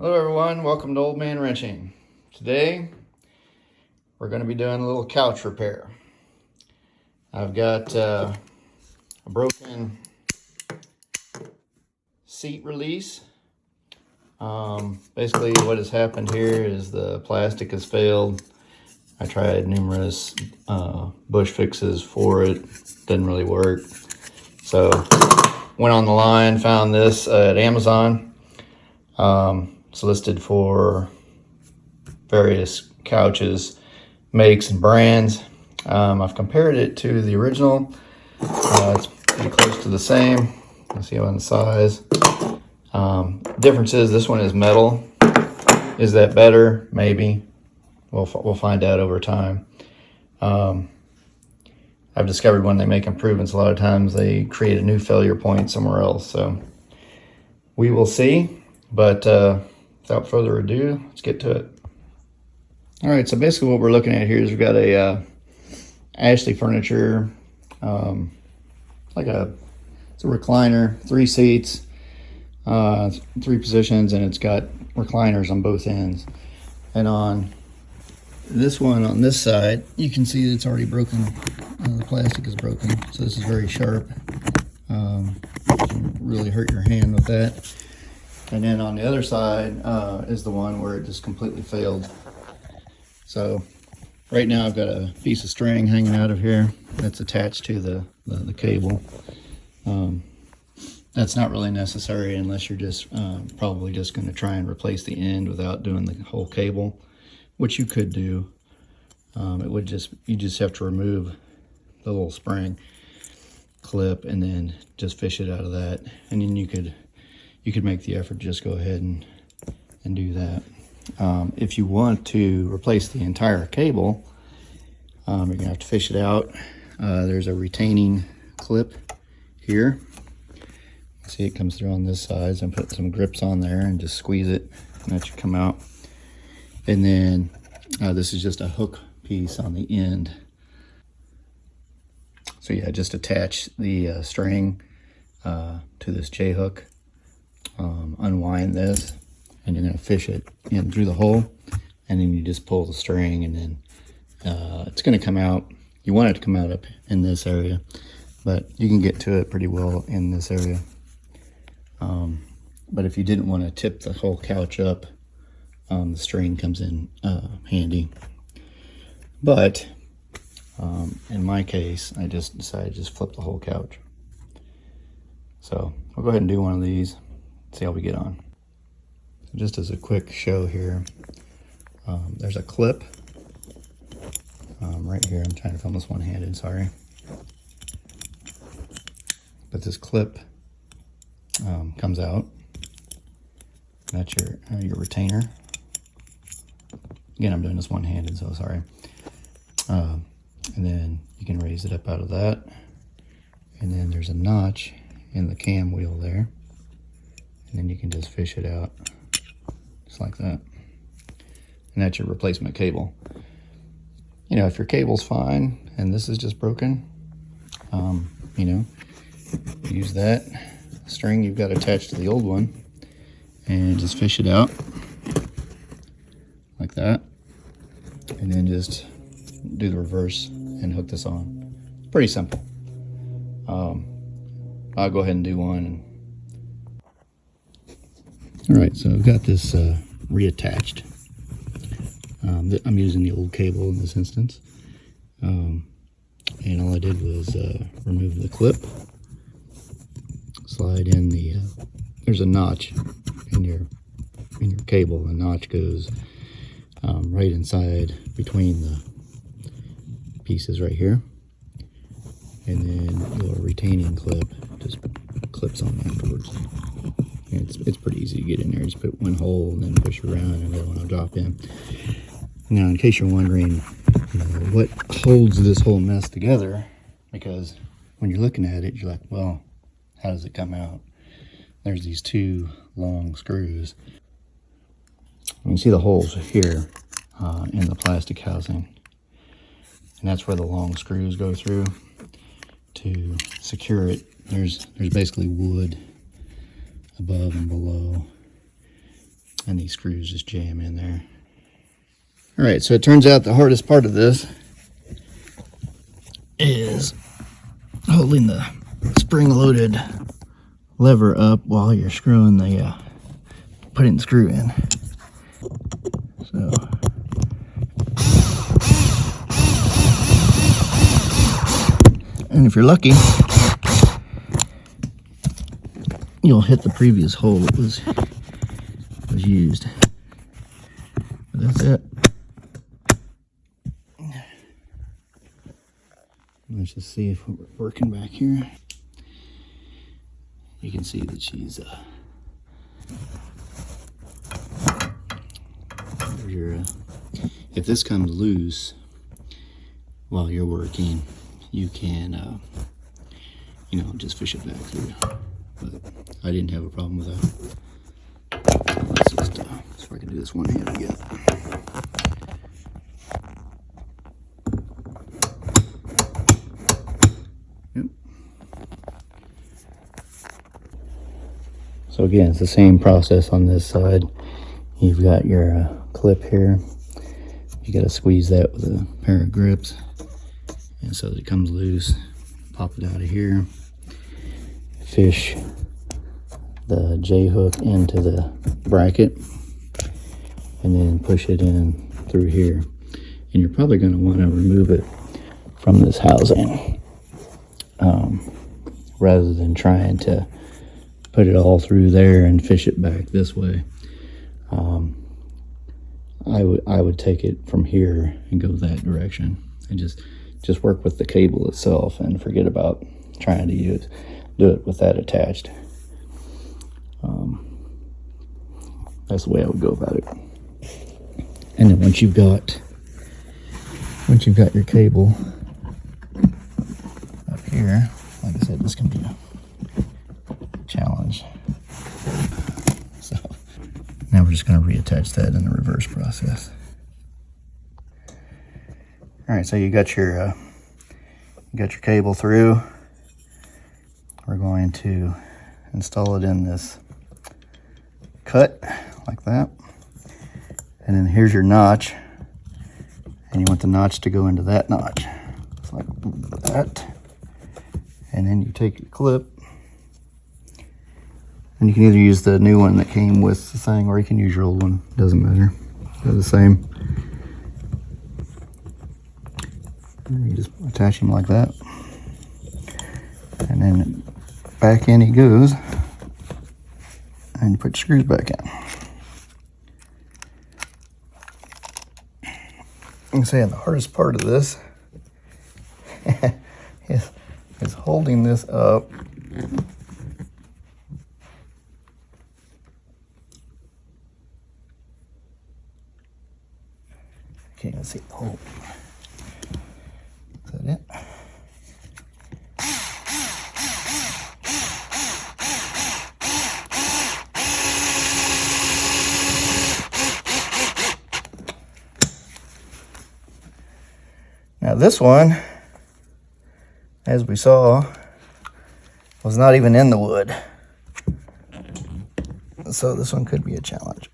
Hello everyone, welcome to Old Man Wrenching. Today we're going to be doing a little couch repair. I've got a broken seat release. Basically what has happened here is the plastic has failed. I tried numerous bush fixes for it, didn't really work. So went on the line, found this at Amazon. It's listed for various couches, makes and brands. I've compared it to the original. It's pretty close to the same. You see on the size. Difference is this one is metal. Is that better? Maybe. We'll find out over time. I've discovered when they make improvements, a lot of times they create a new failure point somewhere else. So we will see. But without further ado, let's get to it. All right, so basically what we're looking at here is we've got a Ashley furniture, it's a recliner, 3 seats, 3 positions, and it's got recliners on both ends. And on this one, on this side, you can see that it's already broken. The plastic is broken, so this is very sharp. Really hurt your hand with that. And then on the other side is the one where it just completely failed. So right now I've got a piece of string hanging out of here that's attached to the cable. That's not really necessary unless you're just probably just going to try and replace the end without doing the whole cable, which you could do. You just have to remove the little spring clip and then just fish it out of that, and then you could make the effort to just go ahead and do that. If you want to replace the entire cable, you're gonna have to fish it out. There's a retaining clip here. See, it comes through on this side, so I'm putting some grips on there and just squeeze it, and that should come out. And then this is just a hook piece on the end. So yeah, just attach the string to this J-hook, unwind this, and you're going to fish it in through the hole, and then you just pull the string, and then it's going to come out. You want it to come out up in this area, but you can get to it pretty well in this area. But if you didn't want to tip the whole couch up, the string comes in handy. But in my case, I just decided to just flip the whole couch. So I'll go ahead and do one of these, see how we get on. Just as a quick show here, there's a clip right here. I'm trying to film this one-handed, sorry. But this clip comes out. That's your retainer. Again, I'm doing this one-handed, so sorry. And then you can raise it up out of that. And then there's a notch in the cam wheel there. And then you can just fish it out. Just like that. And that's your replacement cable. You know, if your cable's fine and this is just broken, you know, use that string you've got attached to the old one and just fish it out like that. And then just do the reverse and hook this on. Pretty simple. I'll go ahead and do one. All right, so I've got this reattached. I'm using the old cable in this instance. And all I did was remove the clip, slide in the, there's a notch in your cable. The notch goes right inside between the pieces right here. And then your retaining clip just clips on afterwards. And it's pretty easy to get in there. Just put one hole and then push around and the other one will drop in. Now, in case you're wondering, you know, what holds this whole mess together, because when you're looking at it, you're like, well, how does it come out? There's these 2 long screws. You can see the holes here in the plastic housing. And that's where the long screws go through to secure it. There's basically wood above and below. and these screws just jam in there. All right, so it turns out the hardest part of this is holding the spring-loaded lever up while you're screwing the putting the screw in. So and if you're lucky, you'll hit the previous hole that was used. But that's it. Let's just see if we're working back here. You can see that she's if this comes loose while you're working, you can just fish it back through. But I didn't have a problem with that. Let's just see if I can do this one hand again. Yep. So again, it's the same process on this side. You've got your clip here. You got to squeeze that with a pair of grips, and so that it comes loose. Pop it out of here. Fish the J hook into the bracket, and then push it in through here. And you're probably going to want to remove it from this housing rather than trying to put it all through there and fish it back this way. I would take it from here and go that direction, and just work with the cable itself and forget about trying to do it with that attached. That's the way I would go about it. And then once you've got your cable up here, like I said, this can be a challenge. So now we're just going to reattach that in the reverse process. All right, so you got your cable through. We're going to install it in this cut like that, and then here's your notch, and you want the notch to go into that notch. It's like that, and then you take your clip, and you can either use the new one that came with the thing, or you can use your old one. Doesn't matter. They're the same. And you just attach him like that, and then back in he goes, and you put your screws back in. I'm saying the hardest part of this is holding this up. Can't even see the hole. Is that it? Now this one, as we saw, was not even in the wood. So this one could be a challenge.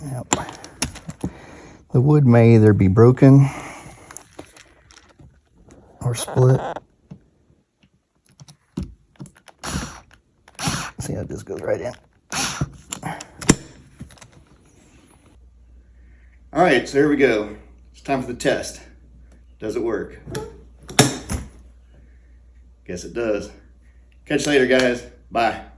Yep. The wood may either be broken or split. See how this goes right in. All right, so here we go. It's time for the test. Does it work? Guess it does. Catch you later, guys. Bye.